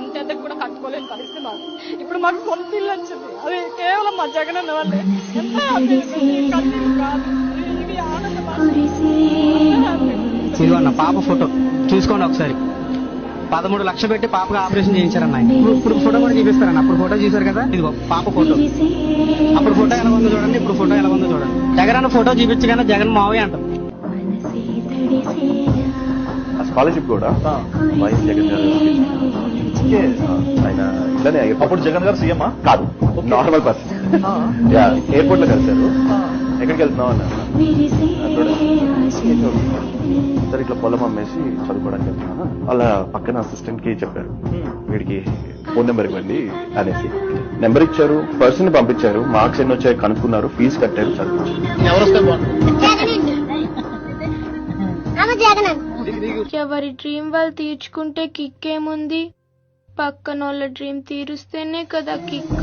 ఇంటికి కూడా కట్టుకోలేని పరిస్థితి మాకు. ఇప్పుడు మాకు సొంత ఇల్లు వచ్చింది, అది కేవలం మా జగనన్న వల్లే. ఎంత హ్యాపీ కన్నీళ్ళు కాదు, ఇవి ఆనందం. ఇదిగోన్న పాప ఫోటో చూసుకోండి ఒకసారి. 13 లక్షలు పెట్టి పాపగా ఆపరేషన్ చేయించారన్న. ఇప్పుడు ఫోటో కూడా చూపిస్తారన్న. అప్పుడు ఫోటో చూసారు కదా, ఇదిగో పాప ఫోటో. అప్పుడు ఫోటో ఎలా ఉందో చూడండి, ఇప్పుడు ఫోటో ఎలా ఉందో చూడండి. జగన్ అన్న ఫోటో చూపించగానే జగన్ మావయ్య అంటాం. స్కాలర్షిప్ కూడా వైఎస్ జగన్ గారు ఆయన ఇట్లానే. అప్పుడు జగన్ గారు సీఎమా కాదు, నార్మల్ పర్సన్. ఎయిర్పోర్ట్ లో కలిశారు. ఎక్కడికి వెళ్తున్నావు అన్నారు. సరే ఇట్లా పొలం అమ్మేసి చదువుకోవడానికి వెళ్తున్నాను. వాళ్ళ పక్కన అసిస్టెంట్ కి చెప్పారు, వీడికి ఫోన్ నెంబర్ ఇవ్వండి అనేసి. నెంబర్ ఇచ్చారు, పర్సన్ పంపించారు, మార్క్స్ ఎన్ని వచ్చాయి కనుక్కున్నారు, ఫీజు కట్టారు, చదివించారు. ఎవరి డ్రీమ్ వాళ్ళు తీర్చుకుంటే కిక్ ఏముంది, పక్కన వాళ్ళ డ్రీమ్ తీరుస్తేనే కదా కిక్.